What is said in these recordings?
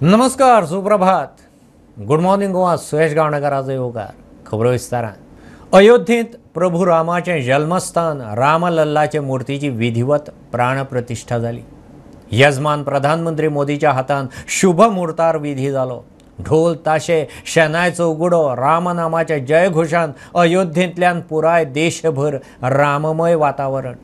नमस्कार, सुप्रभात. Good morning Goa. Suyash गावणेकराचो येवकार. खबरो विस्तारान. अयोध्येत प्रभू रामाचे जन्मस्थान रामलल्लाचे मुर्तीची विधिवत प्राणप्रतिष्ठा जाली. यजमान प्रधानमंत्री मोदीच्या हातान शुभ मुहूर्तार विधी जालो. ढोल ताशे शेनायचो उगडो रामनामाच्या जयघोषान अयोध्येंतल्यान पुराय देशभर राममय वातावरण.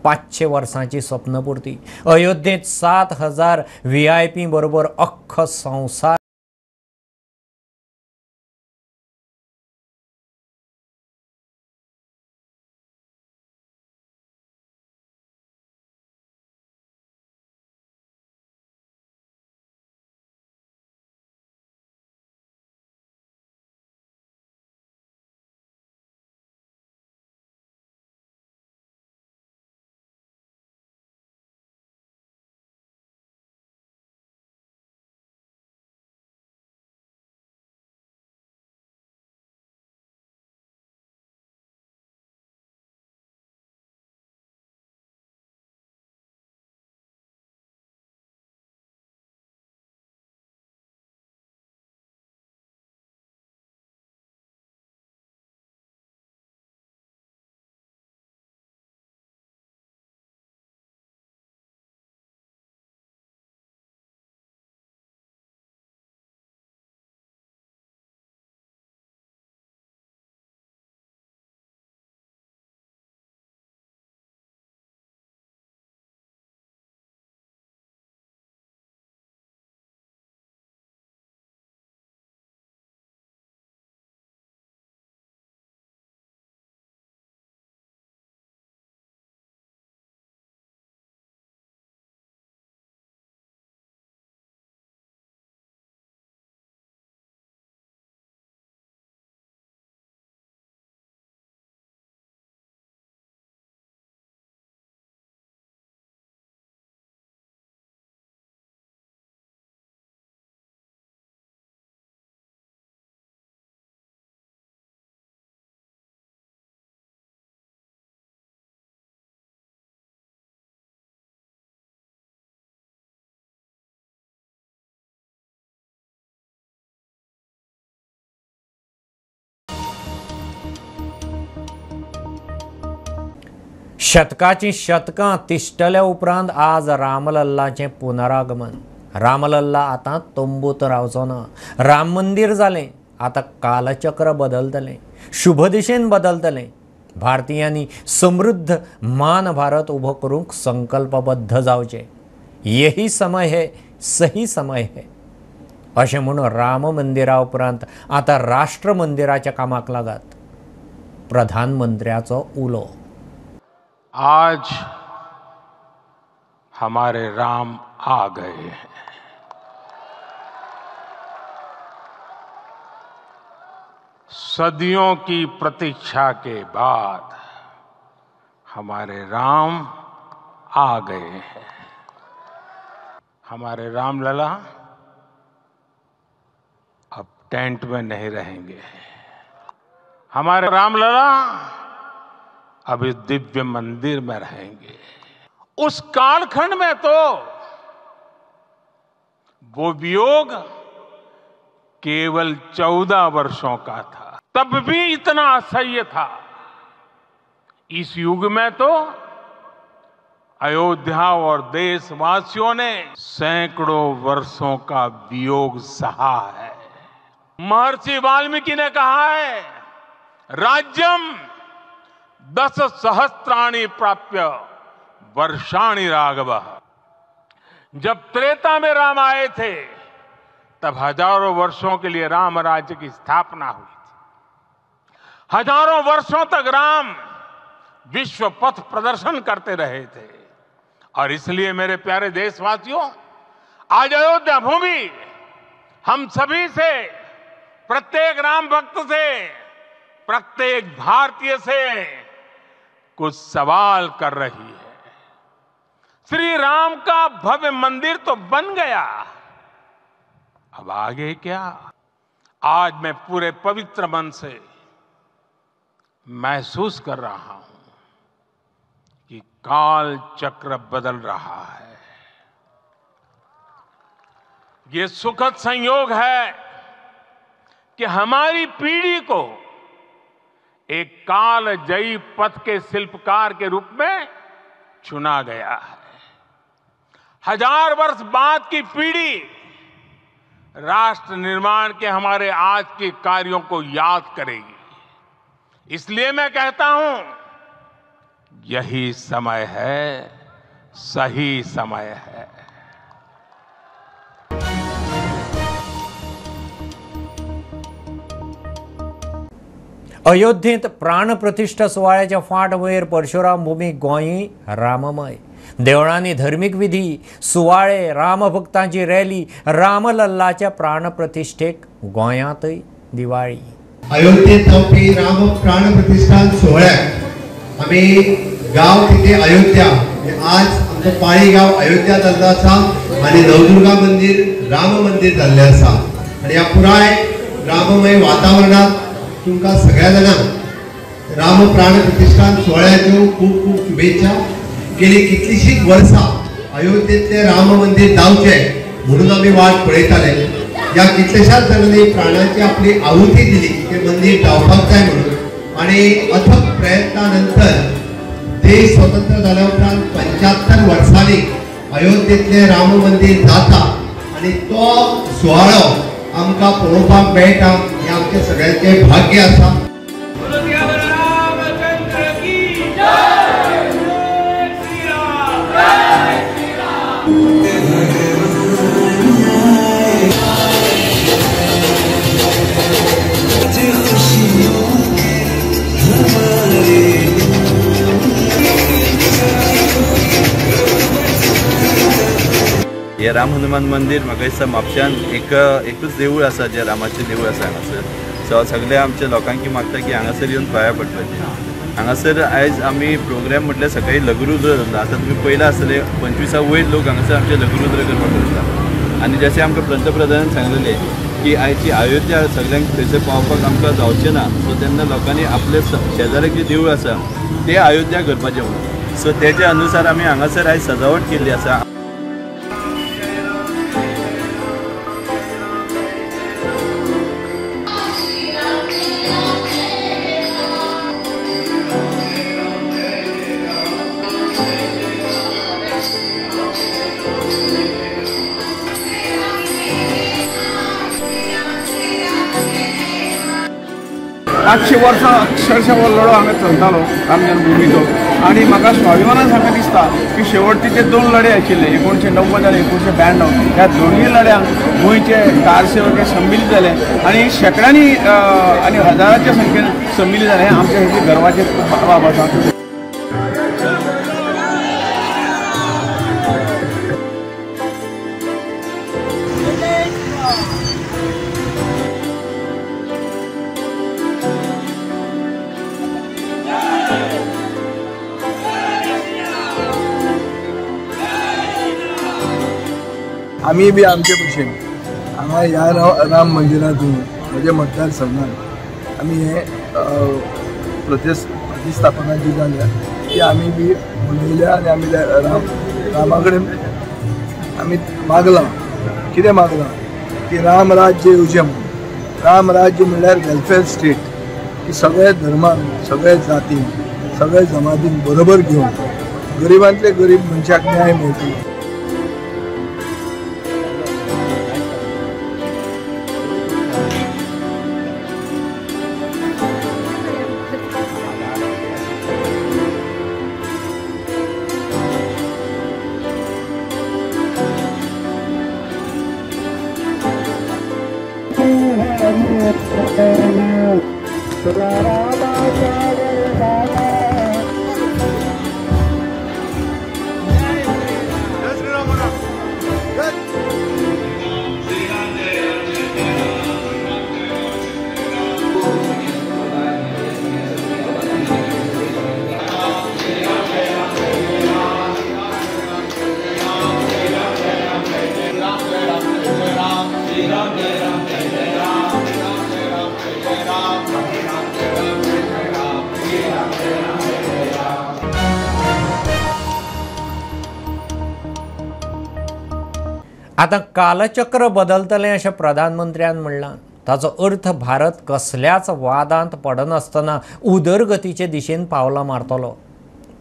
500 वर्सांची स्वप्नपूर्ती. अयोध्येत 7,000 VIP बरोबर अख्खो संवसार शतकाची शतकां तिश्टल्या उपरांत आज रामलल्लाचें पुनरागमन. रामलल्ला आतां तंबूत रावचो ना. राम मंदिर जालें. आतां कालचक्र बदलतलें. शुभ दिशेन बदलतलें. भारतीयांनी समृद्ध मान भारत उबो करूंक संकल्पबद्ध जावचे. यही समय है, सही समय है अशें म्हणून राम मंदिरा उपरांत आतां राष्ट्र मंदिराच्या कामाक लागात. प्रधानमंत्र्याचो उलो. आज हमारे राम आ गए हैं. सदियों की प्रतीक्षा के बाद हमारे राम आ गए हैं. हमारे रामलला अब टेंट में नहीं रहेंगे. हमारे रामलला अब इस दिव्य मंदिर में रहेंगे. उस कालखंड में तो वो वियोग केवल 14 वर्षों का था. तब भी इतना असह्य था. इस युग में तो अयोध्या और देशवासियों ने सैकड़ों वर्षों का वियोग सहा है. महर्षि वाल्मीकि ने कहा है, राज्यम 10 सहस्त्राणि प्राप्य वर्षाणि राघव. जब त्रेता में राम आए थे तब हजारों वर्षों के लिए राम राज्य की स्थापना हुई थी. हजारों वर्षों तक राम विश्व पथ प्रदर्शन करते रहे थे. और इसलिए मेरे प्यारे देशवासियों, आज अयोध्या भूमि हम सभी से, प्रत्येक राम भक्त से, प्रत्येक भारतीय से कुछ सवाल कर रही है. श्री राम का भव्य मंदिर तो बन गया, अब आगे क्या? आज मैं पूरे पवित्र मन से महसूस कर रहा हूं कि काल चक्र बदल रहा है. ये सुखद संयोग है कि हमारी पीढ़ी को एक कालजयी पथ के शिल्पकार के रूप में चुना गया है। 1000 वर्ष बाद की पीढ़ी राष्ट्र निर्माण के हमारे आज के कार्यों को याद करेगी। इसलिए मैं कहता हूं, यही समय है, सही समय है। अयोध्येत प्राणप्रतिष्ठा सोहळ्याच्या फाटभुंयेर परशुराम भूमी गोंय राममय। देवळांनी धर्मीक विधी, सुवाळे, रामभक्तांची रॅली, रामलल्लाच्या प्राणप्रतिष्ठेक गोंयांतय दिवाळी। अयोध्येत जावपी राम प्राणप्रतिष्ठान सोहळ्याक आमी गांव कितें अयोध्या, आज आमचो पाळी गांव अयोध्या जाल्लो आसा आनी नवदुर्गा मंदिर राम मंदिर जाल्लें आसा आनी ह्या पुराय राममय वातावरणात तुमकां सगळ्या जाणांक राम प्राण प्रतिष्ठान सोहळ्याच्यो खूब खूब शुभेच्छा। गेली कितलीशीच वर्सां अयोध्येतले राम मंदिर जावचें म्हणून आमी वाट पळयताले। ह्या कितलेशाच जाणांनी प्राणाची आपली आहुती दिली की मंदिर जावपाक जाय म्हणून आनी अथक प्रयत्ना नंतर देश स्वतंत्र जाल्या उपरांत 75 वर्सांनी अयोध्येतले राम मंदिर जाता आनी तो सुवाळो आमकां पळोवपाक मेळटा। हे आमचे सगळ्यांचे भाग्य आसा। हे राम हनुमान मंदिर म्हाका दिसता म्हापश्यान एकूच देवूळ आसा जे रामाचें देवूळ आसा हांगासर। सो सगळ्या आमच्या लोकांकी मागता की हांगासर येवन पांया पडपाचें। हांगासर आयज आमी प्रोग्राम म्हटल्यार सकाळी लघुरुद्र जाता। आतां तुमी पळयला आसतले 25 वयर लोक हांगासर आमचे लघुरुद्र करपाक वयता आनी जशें आमकां पंतप्रधानान सांगलेलें की आयची अयोध्या सगळ्यांक थंयसर पावपाक आमकां जावचें ना। सो तेन्ना लोकांनी आपले शेजाऱ्याक जे देवूळ आसा ते अयोध्या करपाचें म्हणून। सो तेच्या अनुसार आमी हांगासर आयज सजावट केल्ली आसा। पांचशे वर्सां अक्षरशः हो लढो हांगा चलतालो राम जन्मभुमीचो आनी म्हाका स्वाभिमानान सांगपाक दिसता की शेवटचे जे 2 लढे आशिल्ले 1990 आनी 1992 ह्या दोनूय लढ्यांक गोंयचे कारसेवक सम्मिलीत जाले आनी शेकड्यांनी आनी हजारांच्या संख्येन सम्मिलीत जाले। आमच्या हेची गर्वाची बाब आसा। आमी बी आमचे भशेन हांगा ह्या राम मंदिरांतून म्हज्या मतदारसंघात आमी हे प्रतिस्थापना जी जाल्या ती आमी बी मनयल्या आनी आमी रामा कडेन आमी मागलां। कितें मागलां की राम राज्य येवचें म्हणून। राम राज्य म्हणल्यार वेलफेअर स्टेट की सगळे धर्मान, सगळे जातीन, सगळे जमातीन बरोबर घेवन गरिबांतले गरीब मनशाक न्याय मेळटलो। आता कालचक्र बदलतलें अशें प्रधानमंत्र्यान म्हणलां. ताचो अर्थ भारत कसल्याच वादांत पडनासतना उदरगतीचे दिशेन पावलां मारतलो.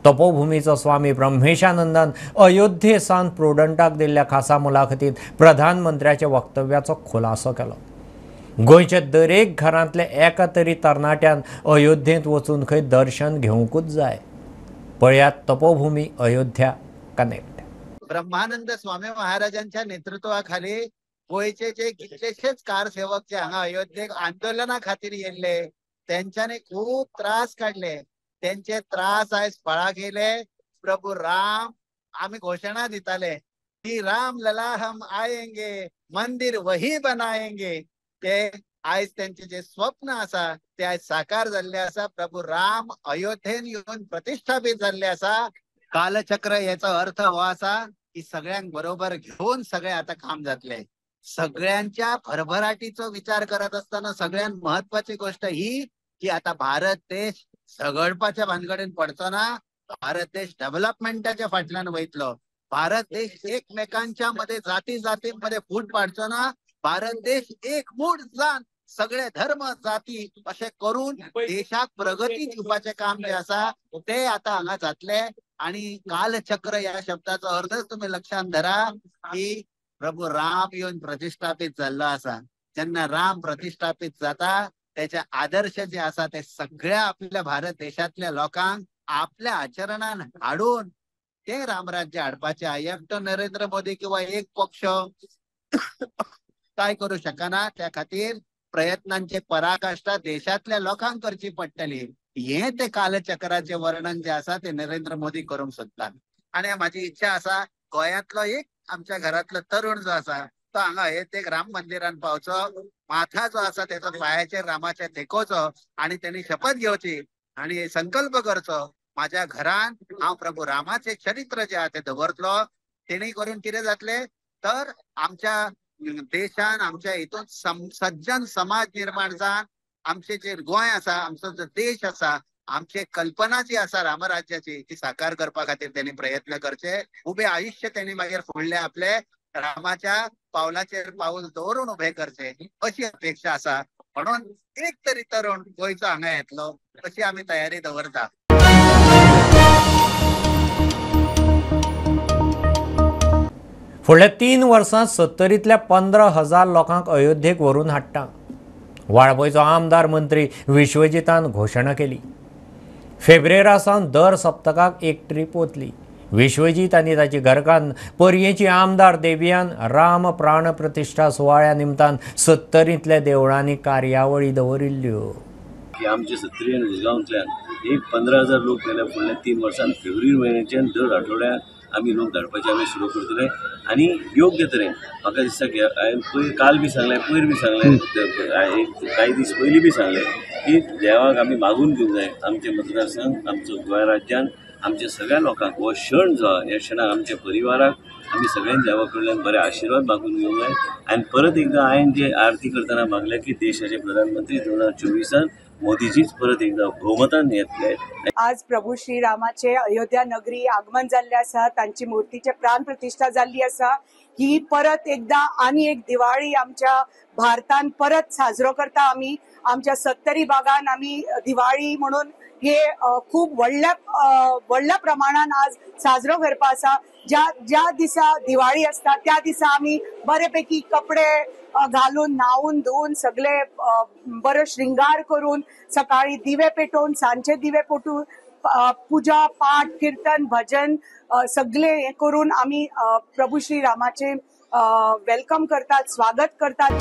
तपोभुमीचो स्वामी ब्रह्मेशानंदान अयोध्येसान प्रुडंटाक दिल्ल्या खासा मुलाखतींत प्रधानमंत्र्याच्या वक्तव्याचो खुलासो केलो. गोंयचे दरेक घरांतले एका तरी तरणाट्यान अयोध्येंत वचून खंय दर्शन घेवंकूच जाय. पळयात तपोभूमी अयोध्या कनेक्ट. ब्रह्मानंद स्वामी महाराजांच्या नेतृत्वाखाली गोयचे जे कितलेशेच कारसेवक जे हांगा अयोध्येक आंदोलना खातीर येयल्ले त्यांच्यानी खूप त्रास काढले. त्यांचे त्रास आयज फळाक येयले. प्रभू राम आम्ही घोषणा दिताले की राम लला हम आएंगे, मंदिर वही बनाएंगे. ते आयज त्यांचे जे स्वप्न आसा ते आयज साकार जाल्ले आसा. प्रभू राम अयोध्येन येऊन प्रतिष्ठापीत जाल्ले आसा. कालचक्र याचा अर्थ हो आसा की सगळ्यांक बरोबर घेऊन सगळे आता काम जातले. सगळ्यांच्या भरभराटीचो विचार करत असताना सगळ्यात महत्वाची गोष्ट ही की आता भारत देश झगडपाच्या भानगडीन पडचो ना. भारत देश डेव्हलपमेंटाच्या फाटल्यान वयतलो. भारत देश एकमेकांच्या मध्ये जातींमध्ये फूट पाडचो ना. भारत देश एकमूठ जावन सगळे धर्म जाती असे करून देशाक प्रगती दिवपाचे काम जे आसा ते आता हांगा जातले. आणि कालचक्र या शब्दाचो अर्थच तुम्ही लक्षात धरा की प्रभू राम येऊन प्रतिष्ठापीत जाल्लो आसा. जेन्ना राम प्रतिष्ठापीत जाता त्याचे आदर्श जे आसा ते सगळ्या आपल्या भारत देशातल्या लोकांक आपल्या आचरणान हाडून ते रामराज्य हाडपाचे. एकटो नरेंद्र मोदी किंवा एक पक्ष काय करू शकना. त्या खातीर प्रयत्नांची पराकाष्ठा देशातल्या लोकांक करची पडटली. हे ते कालचक्राचे वर्णन जे आसा ते नरेंद्र मोदी करूंक सोदतात. आणि माझी इच्छा आसा गोंयांतलो एक आमच्या घरातलो तरुण जो आसा तो हांगा हेच एक राम मंदिरान पावचो. माथा जो आसा त्याचा पायाचेर रामाचे तेकोचो आणि त्यांनी शपथ घेवची आणि संकल्प करचो माझ्या घरान हांव प्रभू रामाचे चरित्र जे आहा ते दवरतलो. तेणी करून कितें जातले तर आमच्या देशान आमच्या हितून सज्जन समाज निर्माण जावन आमचे जे गोंय आसा आमचो जो देश आसा आमची कल्पना जी आसा रामराज्याची ती साकार करपा खातीर त्यांनी प्रयत्न करचे. उबे आयुष्य त्यांनी मागीर फुडले आपले रामाच्या पावलाचेर पाऊल दवरून उभे करचे अशी अपेक्षा आसा. म्हणून एक तरी तरुण गोंयचो हांगा येतलो अशी आमी तयारी दवरता. फुडल्या 3 वर्सांत 70तल्या 15,000 लोकांक अयोध्येक व्हरून हाडटा. वाळपयचो आमदार मंत्री विश्वजितान घोशणा केली. फेब्रेरासावन दर सप्तकाक एक ट्रीप वतली. विश्वजीत आनी ताची घरकान्न पर्येची आमदार देवियान राम प्राण प्रतिश्ठा सुवाळ्या निमतान 70तल्या देवळांनी कार्यावळी दवरिल्ल्यो. आमच्या 70 उजगांवतल्यान एक 15,000 लोक गेल्या फुडल्या 3 वर्सांत फेब्रुवारी म्हयन्याच्यान दर आठवड्याक आमी लोक धाडपाचे आमी सुरू करतले. आनी योग्य तरेन म्हाका दिसता की हांवें काल बी सांगलें पयर बी सांगलें कांय दीस पयलीं बी सांगलें की देवाक आमी मागून घेवंक जाय. आमचे मतदारसंघ आमचो गोंय राज्यान आमच्या सगळ्या लोकांक हो क्षण जो ह्या क्षणाक आमच्या परिवाराक आमी सगळ्यांनी देवा कडल्यान बरे आशिर्वाद मागून घेवंक जाय. आनी परत एकदां हांवें जे आरती करतना मागलें की देशाचे प्रधानमंत्री 2024 मोदीजीच परत एकदा बहुमतान येतले. आज प्रभू श्रीरामाचे अयोध्या नगरी आगमन जाल्ले आसा. तांची मुर्तीचे प्राण प्रतिष्ठा जाल्ली आसा. ही परत एकदा आनी एक दिवाळी आमच्या भारतान परत साजरो करता. आमी आमच्या 70 भागान आमी दिवाळी म्हणून हे खूप व्हडल्या प्रमाणान आज साजरो करपा आसा. ज्या दिसा दिवाळी असता त्या दिसा आमी बरेपैकी कपडे घालून न्हावून धुवून सगळे बरे श्रृंगार करून सकाळी दिवे पेटोवन सांजे दिवे पेटोवन पूजा पाठ कीर्तन भजन सगळे हे करून आमी प्रभू श्री रामाचे वेलकम करतात, स्वागत करतात.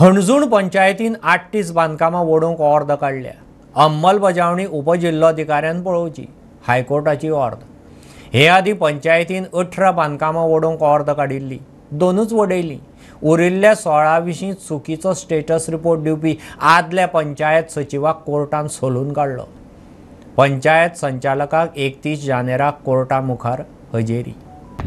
हणजूण पंचायतीन 38 बांदकामां वडोवंक ऑर्द काडल्या. अंमलबजावणी उपजिल्लोधिकाऱ्यान पळोवची, हायकोर्टाची ऑर्द. हे आदी पंचायतीन 18 बांदकामां वडोवंक ऑर्द काडिल्ली, 2च वडयली. उरिल्ल्या 16 विशीं चुकीचो स्टेटस रिपोर्ट दिवपी आदल्या पंचायत सचिवाक कोर्टान सोलून काडलो. पंचायत संचालकाक 31 जानेराक कोर्टा मुखार हजेरी.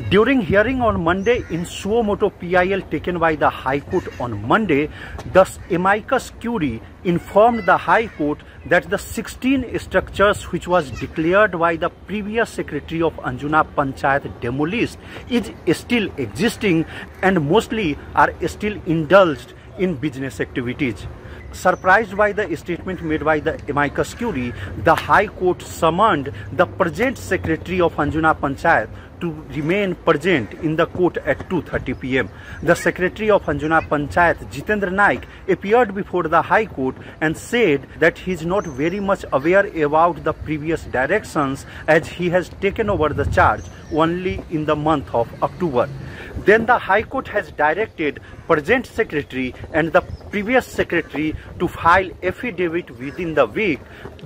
During hearing on Monday in suo motu PIL taken by the High Court on Monday, the amicus curiae informed the High Court that the 16 structures which was declared by the previous secretary of Anjuna Panchayat demolished is still existing and mostly are still indulged in business activities. Surprised by the statement made by the amicus curiae, the High Court summoned the present secretary of Anjuna Panchayat to remain present in the court at 2:30 p.m. The secretary of Anjuna Panchayat, Jitendra Naik, appeared before the High Court and said that he is not very much aware about the previous directions as he has taken over the charge only in the month of October. Then the High Court has directed present secretary and the previous secretary to file affidavit within the week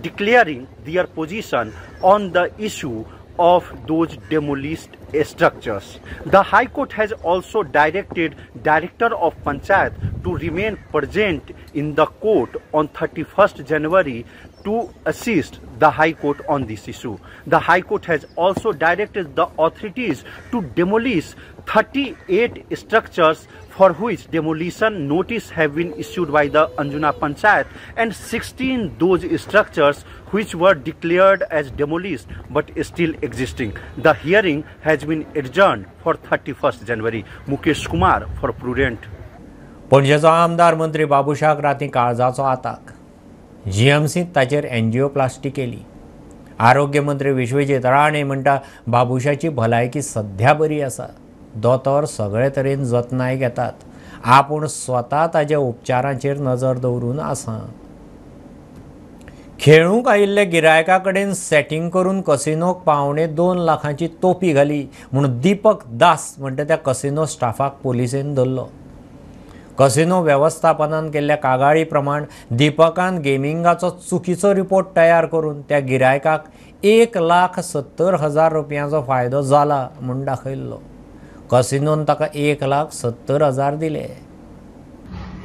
declaring their position on the issue of those demolished structures. The High Court has also directed Director of Panchayat to remain present in the court on 31st January to assist the High Court on this issue. The High Court has also directed the authorities to demolish 38 structures for which demolition notice have been issued by the Anjuna Panchayat and 16 those structures which were declared as demolished but still existing. The hearing has been adjourned for 31st January. Mukesh Kumar for Prudent. पणजेचो आमदार मंत्री बाबुशाक राती काळजाचो आताक. जीएमसीत ताचेर एंजिओप्लास्टी केली. आरोग्य मंत्री विश्वजीत राणे म्हणटा बाबुशाची भलायकी सध्या बरी आसा. दोतोर सगळे तरेन जतनाय घेतात. आपूण स्वता ताच्या उपचारांचेर नजर दवरून आसा. खेळूंक आयिल्ल्या गिरायका कडेन सेटिंग करून कसिनोक पावणे 2 लाखांची तोपी घाली म्हणून दीपक दास म्हणटा त्या कसिनो स्टाफाक पोलिसेन धरलो. कसिनो वेवस्थापनान केल्ल्या कागाळी प्रमाण दीपकान गेमिंगाचो चुकीचो रिपोर्ट तयार करून त्या गिरायकाक 1,70,000 रुपयांचो फायदो जाला म्हूण दाखयल्लो. कसिनोन ताका 1,70,000 दिले.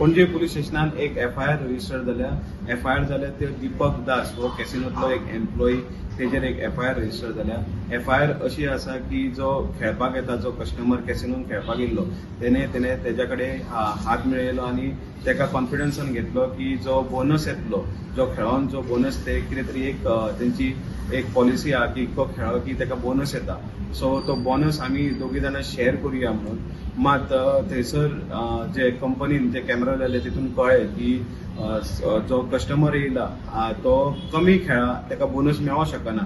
पणजे पुलीस स्टेशनान एक FIR रजिस्टर जाल्या. FIR जाल्या ते दीपक दास हो कॅसिनोतलो एक एम्प्लॉई, तेजेर एक FIR रजिस्टर जाल्या. FIR अशी आसा की जो खेळपाक येता, जो कस्टमर कॅसिनोन खेळपाक येयल्लो तेणे तेज्या कडेन हात मेळयलो आनी तेका कॉन्फिडन्सान घेतलो की जो बोनस येतलो, जो खेळोन जो बोनस ते कितें तरी एक तेंची एक पॉलिसी आहा की तो खेळ्ळो की तेका बोनस येता. सो तो बोनस आमी दोगी जाणां शेअर करुया म्हणून. मात थंयसर जे कंपनीन जे कॅमेरा लायले तितून कळ्ळें की जो कस्टमर येयला तो कमी खेळ्ळा, तेका बोनस मेळोंक शकना.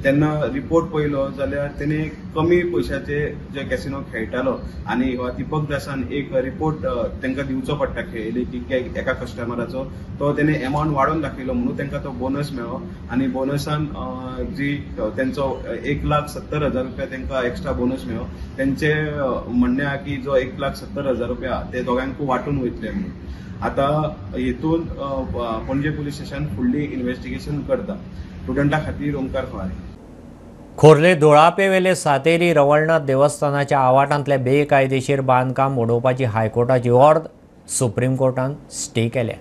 तेन्ना रिपोर्ट पळयलो जाल्यार तेणे कमी पयशाचे जे कॅसिनो खेळटालो आनी हो दीपक दासान एक रिपोर्ट तांकां दिवचो पडटा खेळिल्ली की एका कस्टमराचो, तो तेणे एमावंट वाडोवन दाखयलो म्हणून तांकां तो बोनस मेळ्ळो. आनी बोनसान जी तेंचो 1,70,000 रुपया तांकां एक्स्ट्रा बोनस मेळ्ळो. तेंचे म्हणणें आहा की जो 1,70,000 रुपया ते दोगांकूय वांटून वयतले म्हणून. आतां हेतून पणजे पुलीस स्टेशन फुडली इन्व्हेस्टिगेशन करता. स्टुडंटा खातीर ओंकार खवारे. खोर्ले धुळापेवेले सातेरी रवळनाथ देवस्थानाच्या आवाठांतले बेकायदेशीर बांदकाम उडोवपाची हायकोर्टाची ऑर्ड सुप्रीम कोर्टान स्टे केल्या.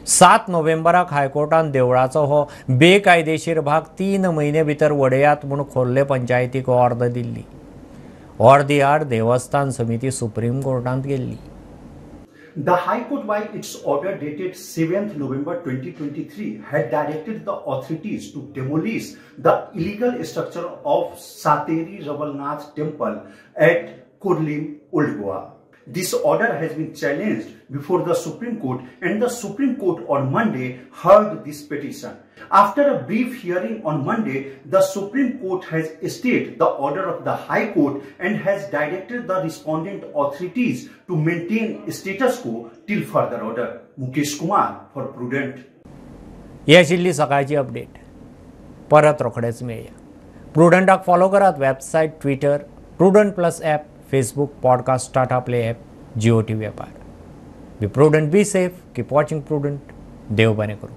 7 नोव्हेंबराक हायकोर्टान देवळाचो हो बेकायदेशीर भाग 3 म्हयने भितर वडयात म्हूण खोर्ले पंचायतीक ऑर्ड दिल्ली. ऑर्दी आड देवस्थान समिती सुप्रीम कोर्टांत गेल्ली. The High Court, by its order dated 7th November 2023, had directed the authorities to demolish the illegal structure of Sateri Ravalnath Temple at Kurlim, Old Goa. This order has been challenged before the Supreme Court, and the Supreme Court on Monday heard this petition. After a brief hearing on Monday, the Supreme Court has stayed the order of the High Court and has directed the respondent authorities to maintain status quo till further order. Mukesh Kumar for Prudent. ही आशिल्ली सकाळची update. परत रोखडेच मेळया. प्रुडंटाक follow करात. Website, Twitter, Prudent plus app, Facebook, podcast, Tata Play app, Jio TV ॲपार. Be Prudent, be safe, keep watching Prudent. देव बरें करूं.